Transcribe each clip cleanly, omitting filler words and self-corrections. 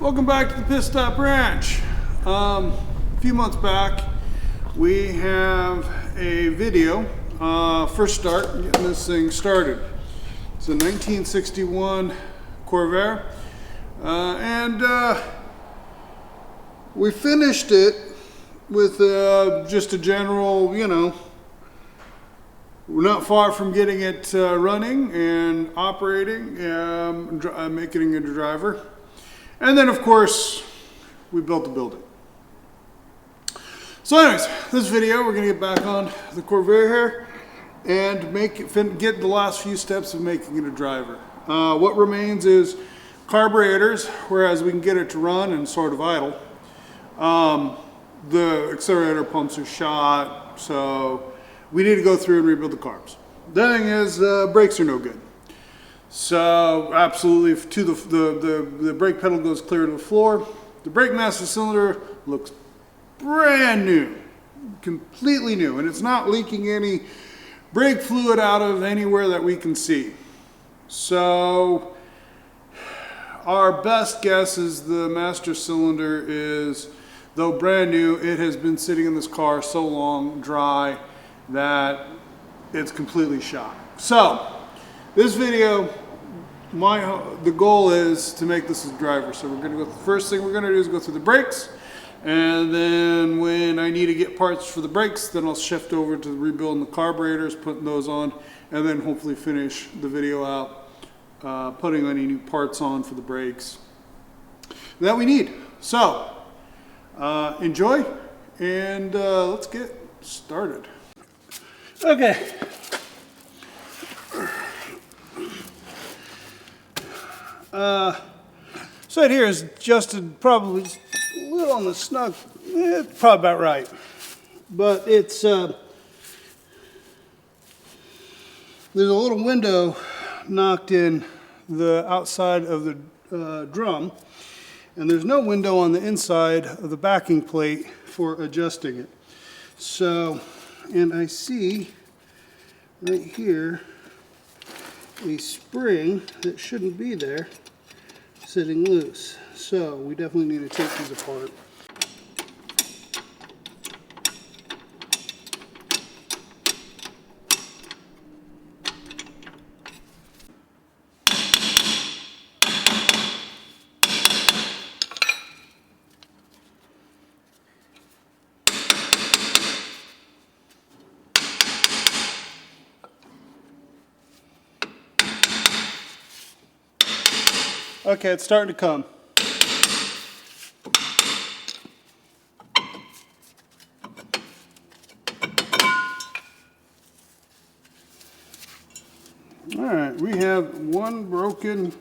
Welcome back to the Pit Stop Ranch. A few months back, we have a video, first start, getting this thing started. It's a 1961 Corvair, and we finished it with just a general, we're not far from getting it running and operating, making it a driver. And then, of course, we built the building. So anyways, this video, we're going to get back on the Corvair here and get the last few steps of making it a driver. What remains is carburetors, whereas we can get it to run and sort of idle. The accelerator pumps are shot, so we need to go through and rebuild the carbs. The thing is, brakes are no good. So absolutely, the brake pedal goes clear to the floor. The brake master cylinder looks brand new, completely new, and it's not leaking any brake fluid out of anywhere that we can see. So our best guess is the master cylinder is, though brand new, it has been sitting in this car so long dry that it's completely shot. So this video, the goal is to make this a driver. So we're going to go, the first thing we're going to do is go through the brakes, and then when I need to get parts for the brakes, then I'll shift over to rebuilding the carburetors, putting those on, and then hopefully finish the video out, putting any new parts on for the brakes that we need. So enjoy, and let's get started. Okay. So right here is adjusted probably a little on the snug, it's probably about right. But it's, there's a little window knocked in the outside of the drum, and there's no window on the inside of the backing plate for adjusting it. So, and I see right here a spring that shouldn't be there sitting loose. So we definitely need to take these apart. Okay, it's starting to come. All right, we have one broken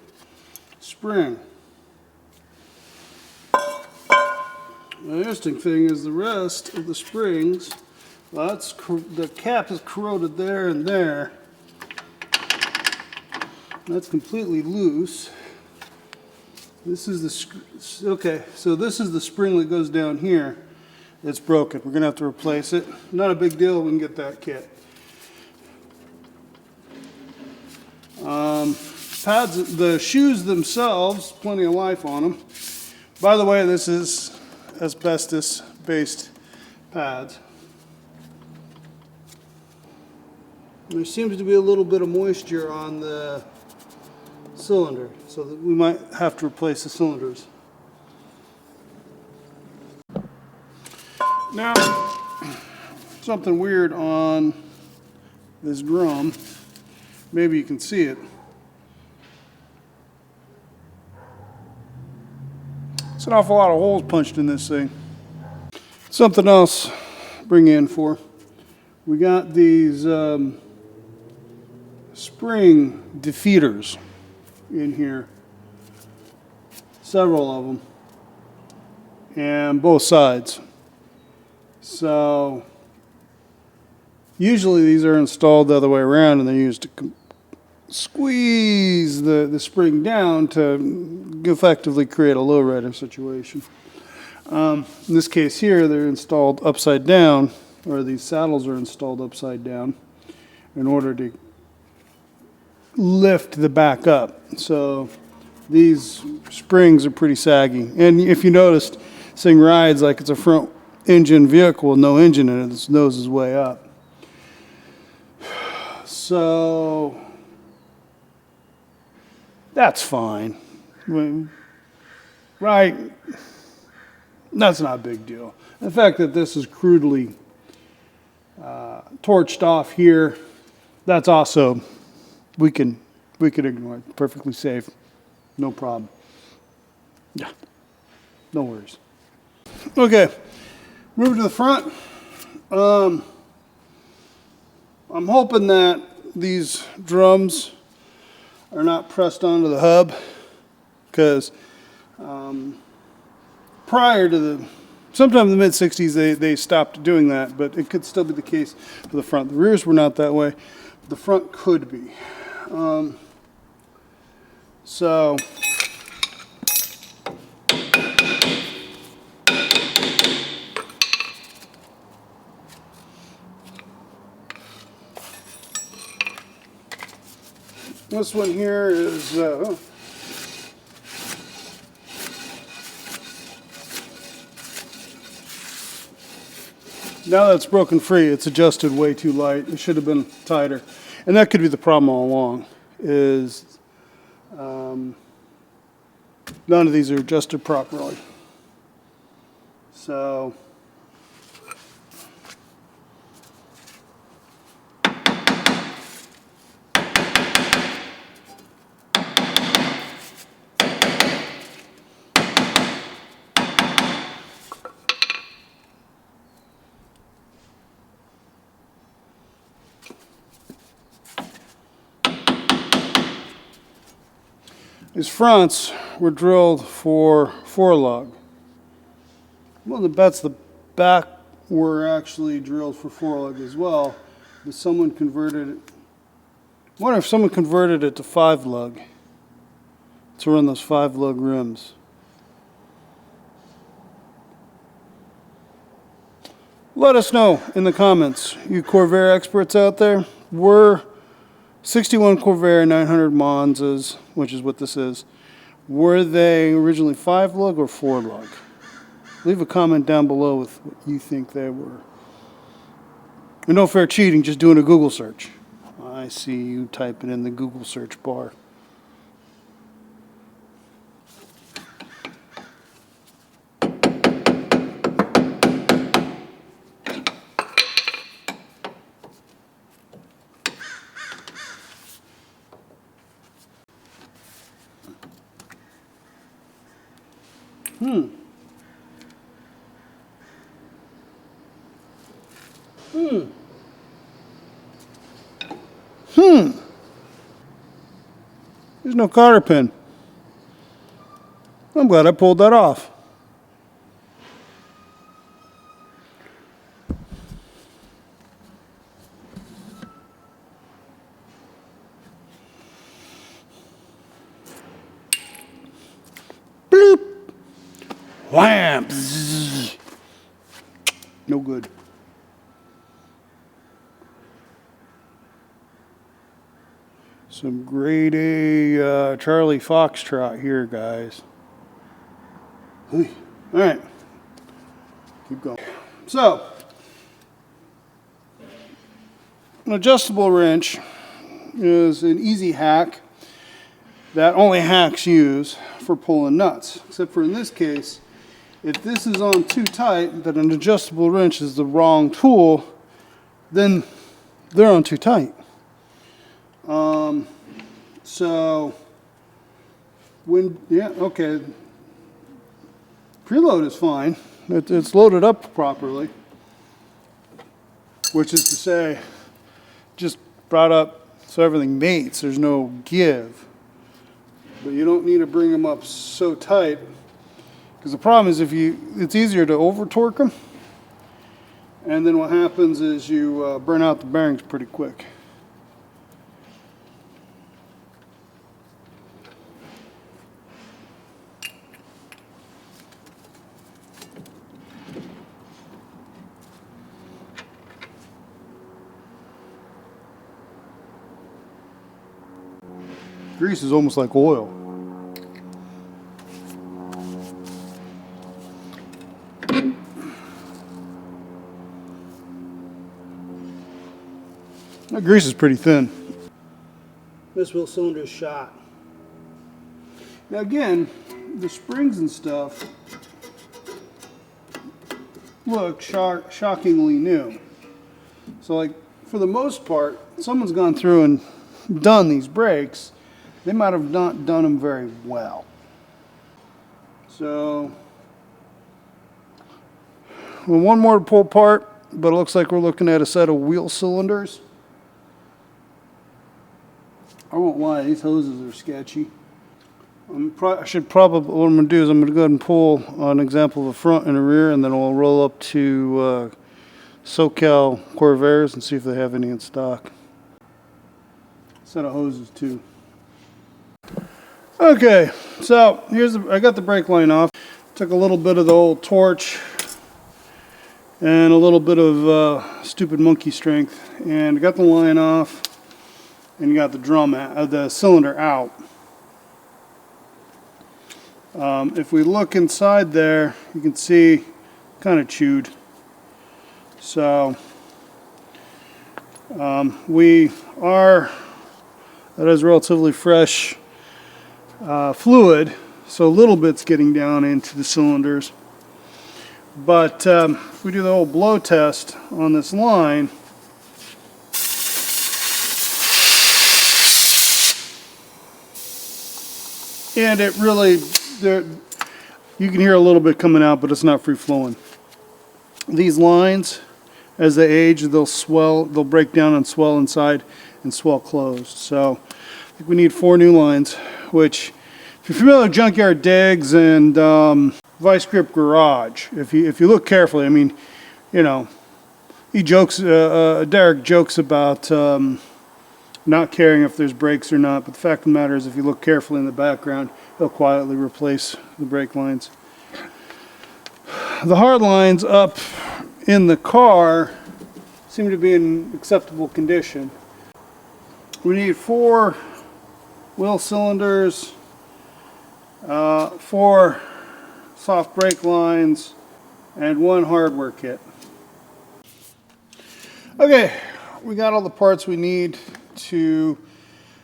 spring. The interesting thing is the rest of the springs, well, the cap is corroded there and there. That's completely loose. This is the, okay, so this is the spring that goes down here. It's broken. We're gonna have to replace it. Not a big deal, we can get that kit. Pads, the shoes themselves, plenty of life on them. By the way, this is asbestos-based pads. There seems to be a little bit of moisture on the cylinder, so that we might have to replace the cylinders. Now, something weird on this drum, maybe you can see it. It's an awful lot of holes punched in this thing. Something else to bring in for. We got these spring defeaters in here, several of them, and both sides. So usually these are installed the other way around, and they're used to squeeze the spring down to effectively create a lowrider situation. In this case here, they're installed upside down, or these saddles are installed upside down in order to lift the back up. So these springs are pretty saggy. And if you noticed, this thing rides like it's a front engine vehicle with no engine in it. Its nose is way up. So that's fine. Right? That's not a big deal. The fact that this is crudely torched off here, that's also, we can ignore it. Perfectly safe. No problem. Yeah. No worries. Okay. Moving to the front. I'm hoping that these drums are not pressed onto the hub, because prior to sometime in the mid-60s they stopped doing that, but it could still be the case for the front. The rears were not that way. The front could be. So this one here is now that's broken free. It's adjusted way too light. It should have been tighter, and that could be the problem all along. Is none of these are adjusted properly. So these fronts were drilled for 4-lug. Well, the bets the back were actually drilled for 4-lug as well, but someone converted it. I wonder if someone converted it to 5-lug to run those 5-lug rims. Let us know in the comments, you Corvair experts out there. Were 61 Corvair 900 Monzas, which is what this is, were they originally 5-lug or 4-lug? Leave a comment down below with what you think they were. And no fair cheating, just doing a Google search. I see you typing in the Google search bar. There's no cotter pin. I'm glad I pulled that off. Bloop. Wham. Zzz. No good. Some grade A Charlie Foxtrot here, guys. All right, keep going. So, an adjustable wrench is an easy hack that only hacks use for pulling nuts. Except for in this case, if this is on too tight, that an adjustable wrench is the wrong tool, then they're on too tight. So when, yeah, okay, preload is fine. It's loaded up properly, which is to say, just brought up so everything mates, there's no give. But you don't need to bring them up so tight, because the problem is it's easier to over torque them, and then what happens is you burn out the bearings pretty quick. Grease is almost like oil. That grease is pretty thin. This wheel cylinder is shot. Now again, the springs and stuff look shockingly new. So like, for the most part, someone's gone through and done these brakes. They might have not done them very well. So, well, one more to pull apart, but it looks like we're looking at a set of wheel cylinders. I won't lie, these hoses are sketchy. I should probably, what I'm going to do is I'm going to go ahead and pull an example of a front and a rear, and then we'll roll up to SoCal Corvairs and see if they have any in stock. Set of hoses too. Okay, so I got the brake line off. Took a little bit of the old torch and a little bit of stupid monkey strength, and got the line off and got the the cylinder out. If we look inside there, you can see kind of chewed. So that is relatively fresh fluid, so a little bit's getting down into the cylinders. But if we do the old blow test on this line, and it really, you can hear a little bit coming out, but it's not free flowing. These lines, as they age, they'll swell, they'll break down and swell inside and swell closed. So I think we need 4 new lines, which, if you're familiar with junkyard digs and vice grip garage, if you look carefully, I mean, you know, Derek jokes about not caring if there's brakes or not, but the fact of the matter is, if you look carefully in the background, he'll quietly replace the brake lines. The hard lines up in the car seem to be in acceptable condition. We need 4 wheel cylinders, 4 soft brake lines, and 1 hardware kit. Okay, we got all the parts we need to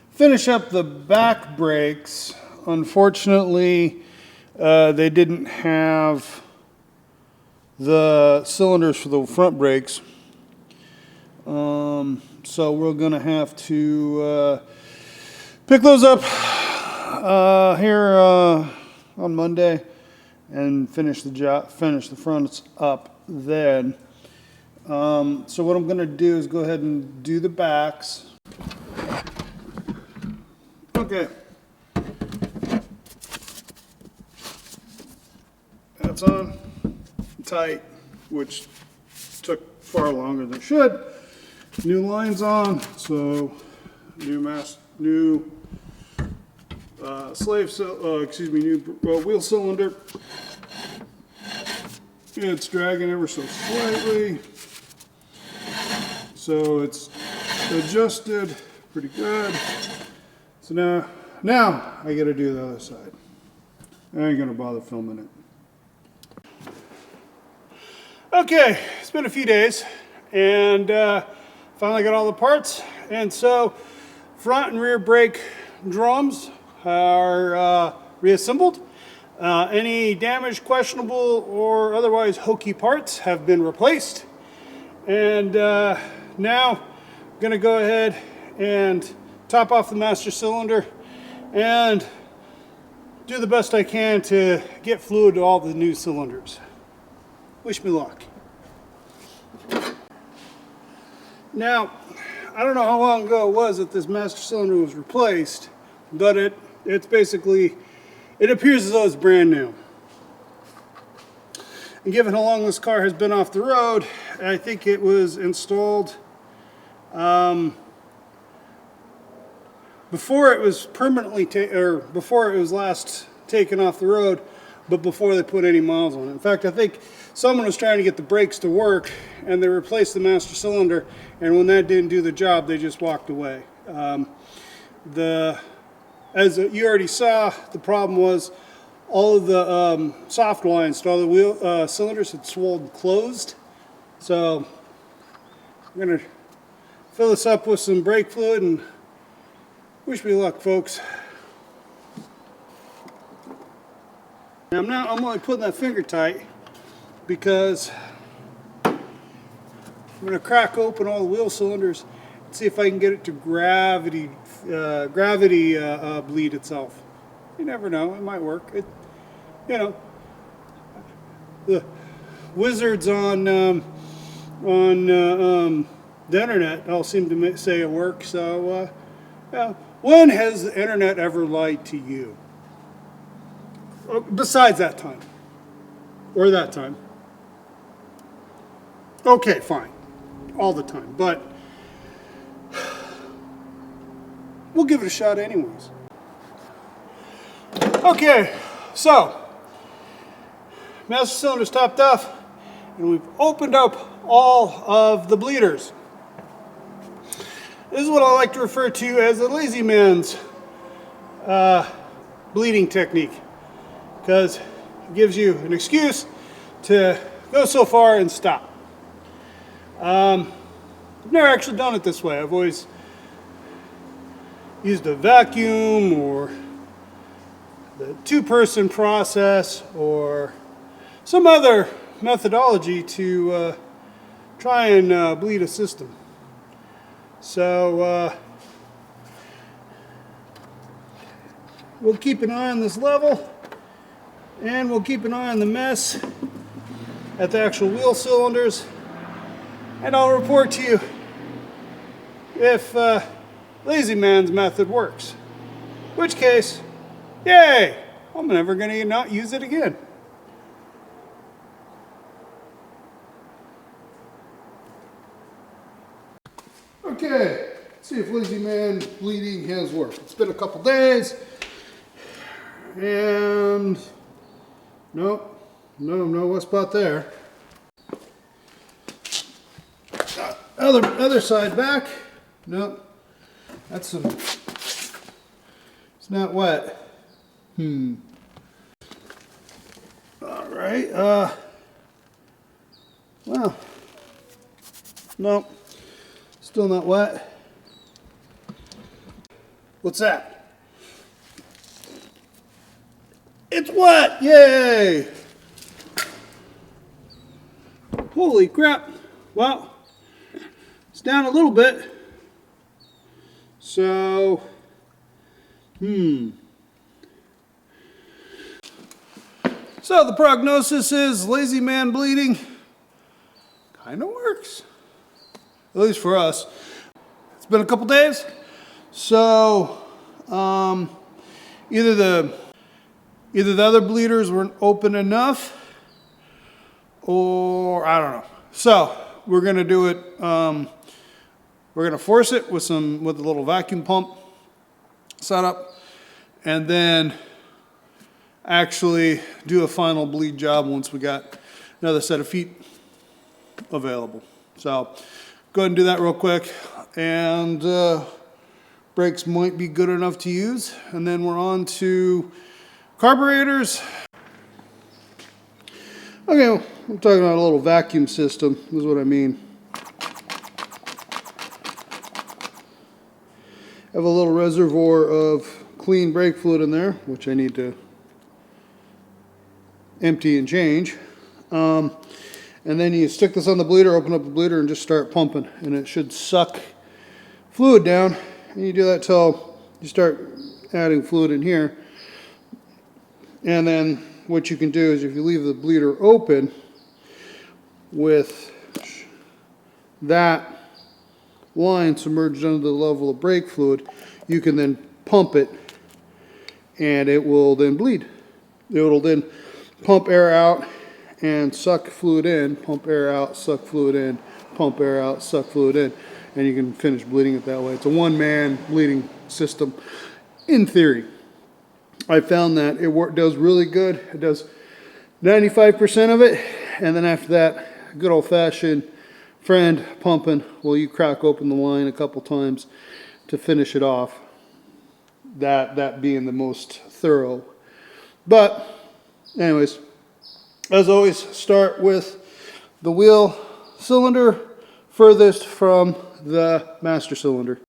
finish up the back brakes. Unfortunately, they didn't have the cylinders for the front brakes, so we're gonna have to pick those up here on Monday and finish the job, finish the fronts up then. So what I'm gonna do is go ahead and do the backs. Okay. That's on tight, which took far longer than it should. New lines on, so new wheel cylinder. It's dragging ever so slightly, so it's adjusted pretty good. So now I got to do the other side. I ain't gonna bother filming it. Okay, it's been a few days, and finally got all the parts, and so front and rear brake drums are reassembled. Any damaged, questionable, or otherwise hokey parts have been replaced, and now I'm going to go ahead and top off the master cylinder and do the best I can to get fluid to all the new cylinders. Wish me luck. Now, I don't know how long ago it was that this master cylinder was replaced, but it's basically, it appears as though it's brand new. And given how long this car has been off the road, I think it was installed before it was permanently before it was last taken off the road, but before they put any miles on it. In fact, I think someone was trying to get the brakes to work, and they replaced the master cylinder, and when that didn't do the job, they just walked away. As you already saw, the problem was all of the soft lines to all the wheel cylinders had swelled closed. So I'm going to fill this up with some brake fluid and wish me luck, folks. I'm only putting that finger tight because I'm going to crack open all the wheel cylinders and see if I can get it to gravity bleed itself. You never know, it might work. You know, the wizards on the internet all seem to say it works. So, yeah. When has the internet ever lied to you? Besides that time, or that time. Okay, fine, all the time, but we'll give it a shot anyways. Okay, so master cylinder's topped off, and we've opened up all of the bleeders. This is what I like to refer to as the lazy man's bleeding technique, because it gives you an excuse to go so far and stop. I've never actually done it this way. I've always used a vacuum or the two-person process or some other methodology to try and bleed a system. So we'll keep an eye on this level, and we'll keep an eye on the mess at the actual wheel cylinders, and I'll report to you if Lazy Man's method works. In which case, yay! I'm never going to not use it again. Okay, let's see if Lazy Man bleeding has worked. It's been a couple days, and nope, no wet spot there. Other side back, nope, that's some, it's not wet. All right, well, nope. Still not wet. What's that? It's wet! Yay! Holy crap. Well, it's down a little bit. So, So the prognosis is Lazy Man bleeding kind of works. At least for us. It's been a couple days, so either the other bleeders weren't open enough, or I don't know. So we're gonna do it. We're gonna force it with a little vacuum pump setup, and then actually do a final bleed job once we got another set of feet available. So go ahead and do that real quick, and brakes might be good enough to use, and then we're on to carburetors. Okay, well, I'm talking about a little vacuum system. This is what I mean. I have a little reservoir of clean brake fluid in there, which I need to empty and change. And then you stick this on the bleeder, open up the bleeder, and just start pumping. And it should suck fluid down. And you do that till you start adding fluid in here. And then what you can do is if you leave the bleeder open with that line submerged under the level of brake fluid, you can then pump it, and it will then bleed. It will then pump air out and suck fluid in, pump air out, suck fluid in, pump air out, suck fluid in, and you can finish bleeding it that way. It's a one-man bleeding system, in theory. I found that it does really good. It does 95% of it, and then after that, good old-fashioned friend pumping, well, you crack open the line a couple times to finish it off. That being the most thorough. But, anyways, as always, start with the wheel cylinder furthest from the master cylinder.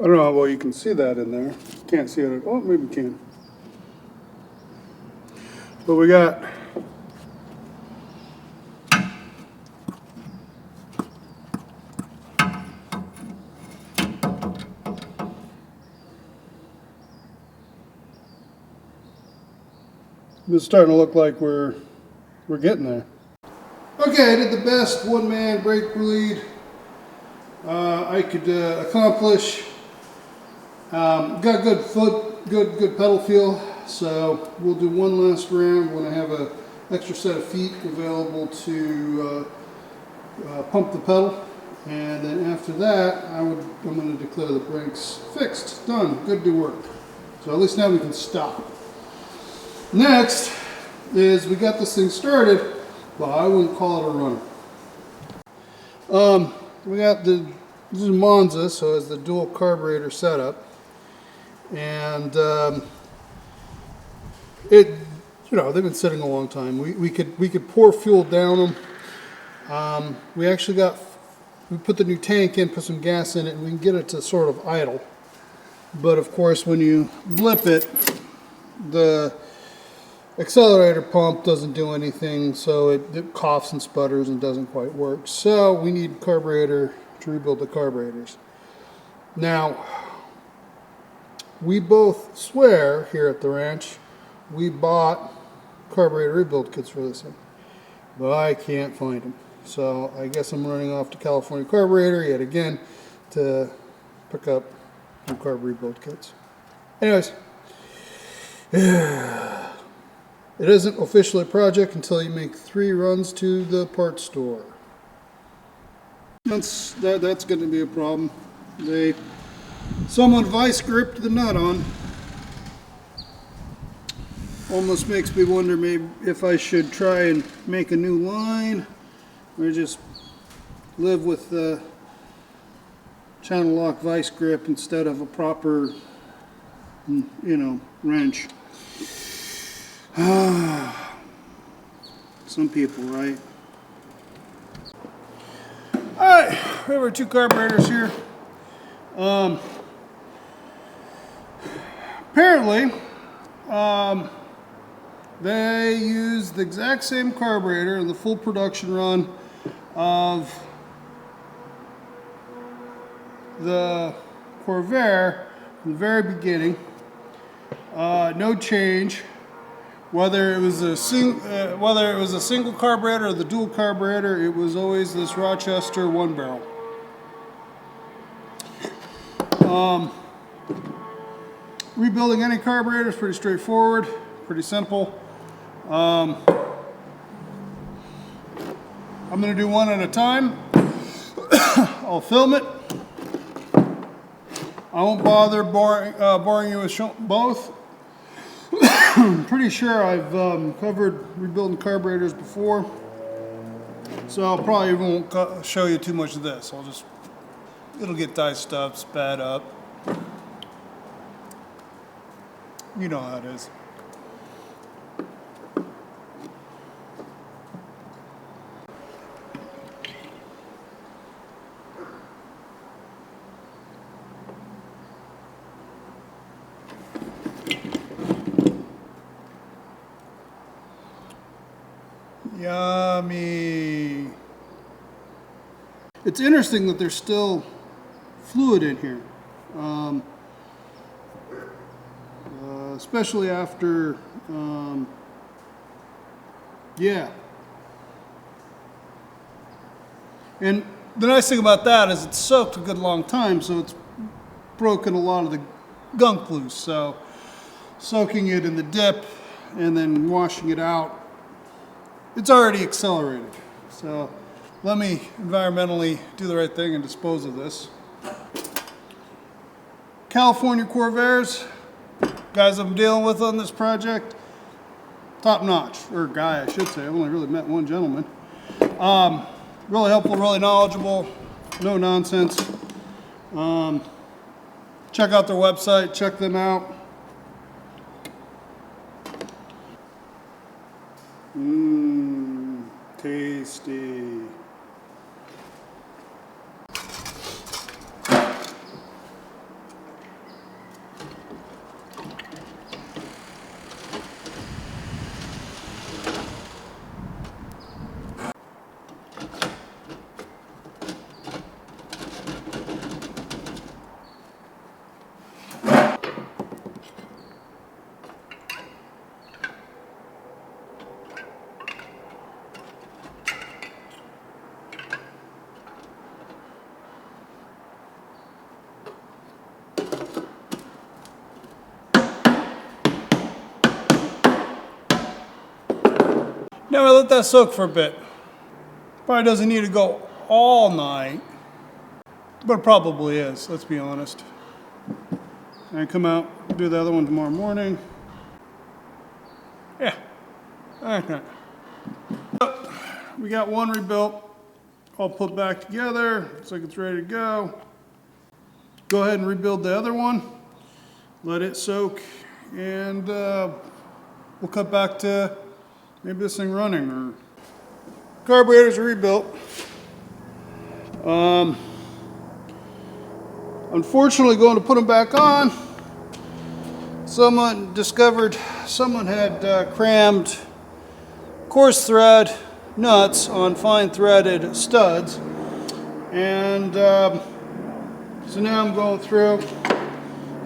I don't know how well you can see that in there. Can't see it. Oh, maybe you can. But we got it's starting to look like we're getting there. Okay, I did the best one-man brake bleed I could accomplish. Got good pedal feel. So we'll do one last round when I have an extra set of feet available to pump the pedal, and then after that I'm going to declare the brakes fixed, done, good to work. So at least now we can stop. Next is we got this thing started. Well, I wouldn't call it a runner. We got this is Monza, so it's the dual carburetor setup, and they've been sitting a long time. We could pour fuel down them. We put the new tank in, put some gas in it, and we can get it to sort of idle. But of course, when you blip it, the accelerator pump doesn't do anything, so it coughs and sputters and doesn't quite work. So we need carburetor to rebuild the carburetors. Now, we both swear here at the ranch we bought carburetor rebuild kits for this thing, but I can't find them. So I guess I'm running off to California Carburetor yet again to pick up some carb rebuild kits. Anyways, it isn't officially a project until you make 3 runs to the parts store. That's going to be a problem. Someone vice gripped the nut on. Almost makes me wonder maybe if I should try and make a new line or just live with the channel lock vice grip instead of a proper, wrench. Some people, right? Alright, we have our 2 carburetors here. Apparently, they use the exact same carburetor in the full production run of the Corvair from the very beginning. No change. Whether it was a single carburetor or the dual carburetor, it was always this Rochester 1-barrel. Rebuilding any carburetor is pretty straightforward, pretty simple. I'm going to do one at a time. I'll film it. I won't bother boring you with both. I'm pretty sure I've covered rebuilding carburetors before, so I probably won't show you too much of this. It'll get diced up, spat up. You know how it is. Yummy. It's interesting that there's still fluid in here, especially after, yeah. And the nice thing about that is it's soaked a good long time, so it's broken a lot of the gunk loose. So soaking it in the dip and then washing it out, it's already accelerated. So let me environmentally do the right thing and dispose of this. California Corvairs, guys I'm dealing with on this project, top notch, or guy I should say, I've only really met one gentleman. Really helpful, really knowledgeable, no nonsense. Check out their website, check them out. Tasty. Now I let that soak for a bit. Probably doesn't need to go all night, but it probably is, let's be honest. And come out, do the other one tomorrow morning. Yeah, okay. We got one rebuilt, all put back together. Looks like it's ready to go. Go ahead and rebuild the other one. Let it soak, and we'll cut back to maybe this thing running, or carburetors are rebuilt. Unfortunately, going to put them back on, someone discovered someone had crammed coarse thread nuts on fine threaded studs, and so now I'm going through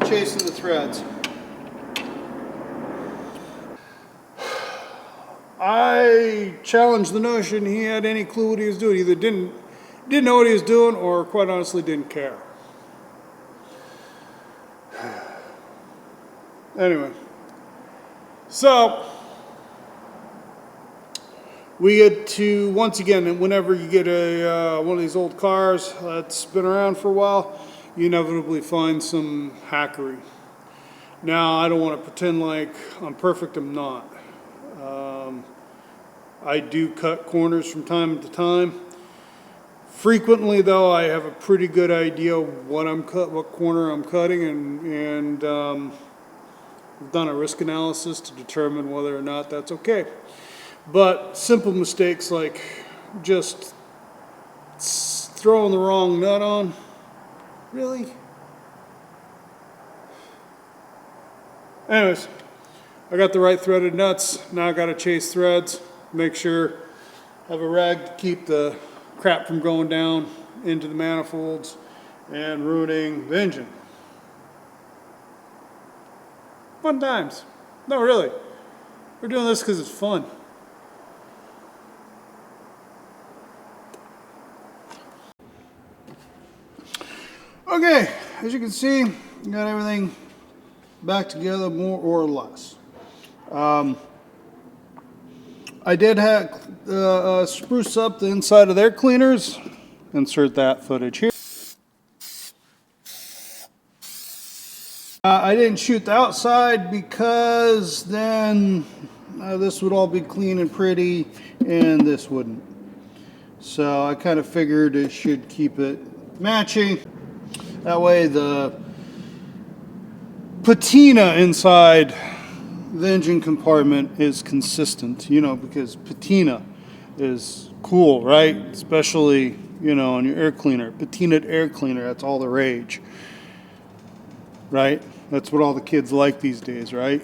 chasing the threads. I challenged the notion he had any clue what he was doing. Either didn't know what he was doing, or quite honestly didn't care. Anyway, so we get to, once again, whenever you get a one of these old cars that's been around for a while, you inevitably find some hackery. Now, I don't want to pretend like I'm perfect. I'm not. I do cut corners from time to time. Frequently, though, I have a pretty good idea what corner I'm cutting, and I've done a risk analysis to determine whether or not that's okay. But simple mistakes like just throwing the wrong nut on, really? Anyways, I got the right threaded nuts. Now I got to chase threads. Make sure I have a rag to keep the crap from going down into the manifolds and ruining the engine. Fun times. No, really. We're doing this because it's fun. Okay, as you can see, got everything back together more or less. I did have spruce up the inside of their cleaners. Insert that footage here. I didn't shoot the outside because then this would all be clean and pretty, and this wouldn't. So I kind of figured it should keep it matching. That way the patina inside the engine compartment is consistent, you know, because patina is cool, right? Especially, you know, on your air cleaner. Patinaed air cleaner, that's all the rage, right? That's what all the kids like these days, right?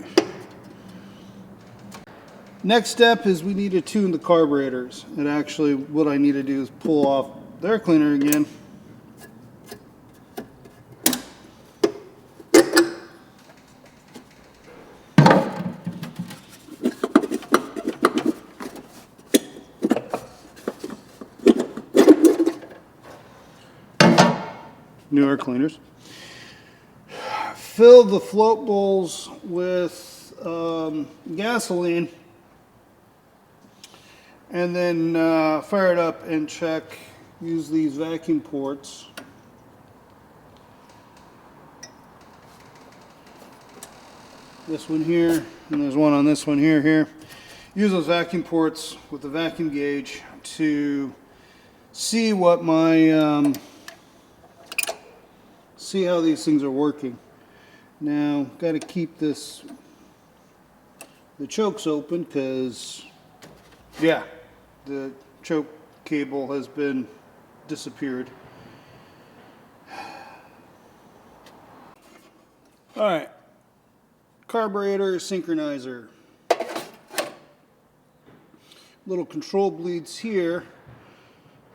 Next step is we need to tune the carburetors. And actually what I need to do is pull off the air cleaner again. New air cleaners. Fill the float bowls with gasoline, and then fire it up and check. Use these vacuum ports. This one here, and there's one on this one here. Use those vacuum ports with the vacuum gauge to see what my see how these things are working. Now, got to keep the chokes open because, yeah, the choke cable has been disappeared. All right, carburetor synchronizer. Little control bleeds here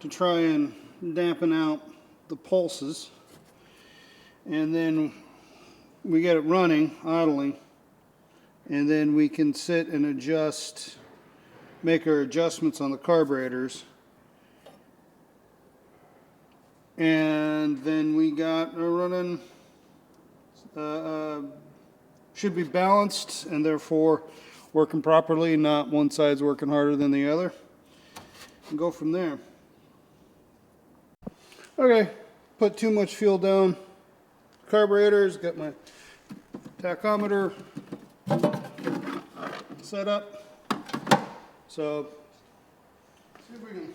to try and dampen out the pulses, and then we get it running, idling, and then we can sit and adjust, make our adjustments on the carburetors. And then we got a running, should be balanced and therefore working properly, not one side's working harder than the other, and go from there. Okay, put too much fuel down carburetors, got my tachometer set up. So, see if we can.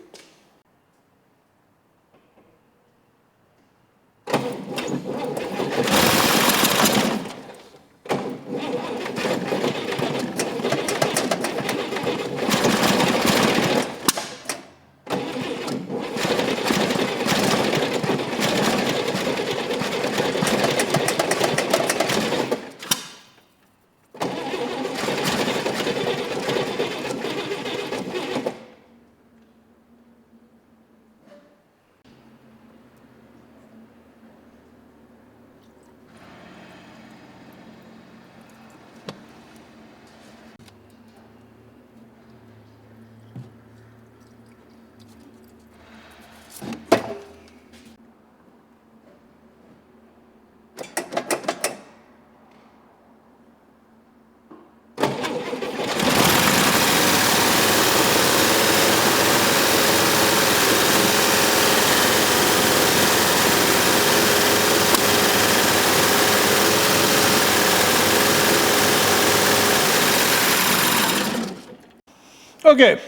Okay,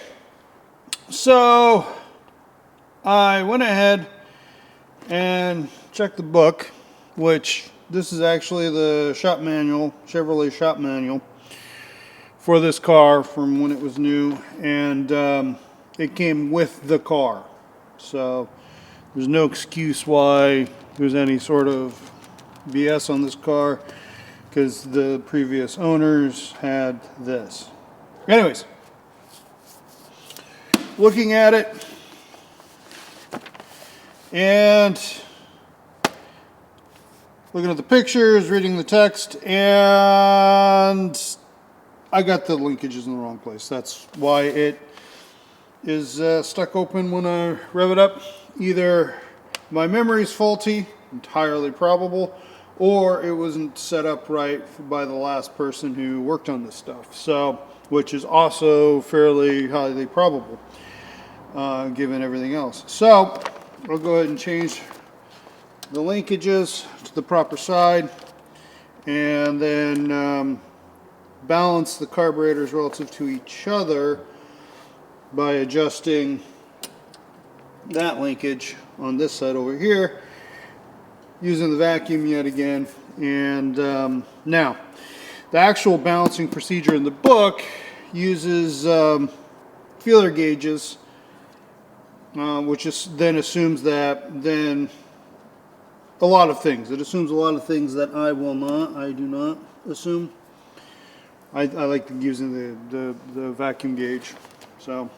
so I went ahead and checked the book, which this is actually the shop manual, Chevrolet shop manual for this car from when it was new, and it came with the car. So there's no excuse why there's any sort of BS on this car, because the previous owners had this. Anyways, looking at it and looking at the pictures, reading the text, and I got the linkages in the wrong place. That's why it is stuck open when I rev it up. Either my memory is faulty, entirely probable, or it wasn't set up right by the last person who worked on this stuff, so, which is also fairly highly probable, given everything else. So I'll go ahead and change the linkages to the proper side, and then balance the carburetors relative to each other by adjusting that linkage on this side over here, using the vacuum yet again. And now, the actual balancing procedure in the book uses feeler gauges, which is then assumes that then a lot of things. It assumes a lot of things that I do not assume. I like using the vacuum gauge. So.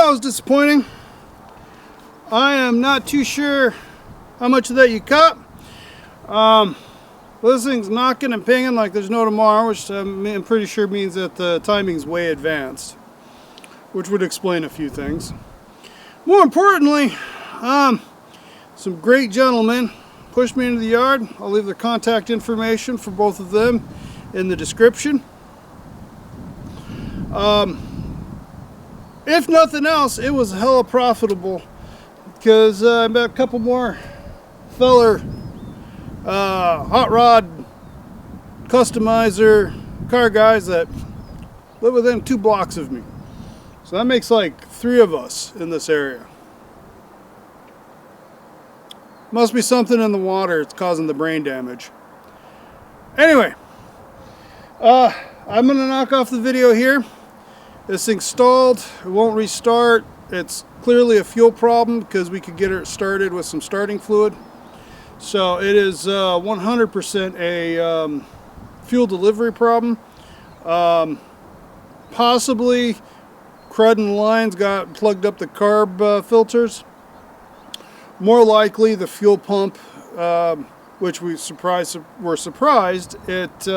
was disappointing. I am not too sure how much of that you cut. This thing's knocking and pinging like there's no tomorrow, which I'm pretty sure means that the timing's way advanced, which would explain a few things. More importantly, some great gentlemen pushed me into the yard. I'll leave their contact information for both of them in the description. If nothing else, it was hella profitable because I met a couple more feller hot rod customizer car guys that live within 2 blocks of me. So that makes like 3 of us in this area. Must be something in the water. It's causing the brain damage. Anyway, I'm gonna knock off the video here. This thing's stalled. It won't restart. It's clearly a fuel problem because we could get it started with some starting fluid. So it is 100% a fuel delivery problem. Possibly crud in the lines got plugged up the carb filters. More likely the fuel pump, which were surprised it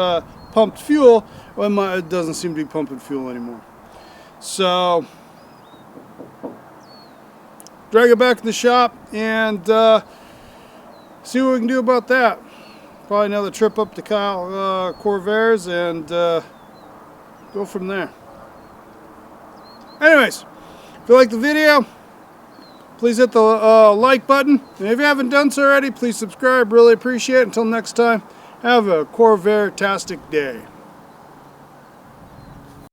pumped fuel, well, it doesn't seem to be pumping fuel anymore. So drag it back to the shop and see what we can do about that. Probably another trip up to Corvair's and go from there. Anyways, if you like the video, please hit the like button. And if you haven't done so already, please subscribe. Really appreciate it. Until next time, have a Corvair-tastic day.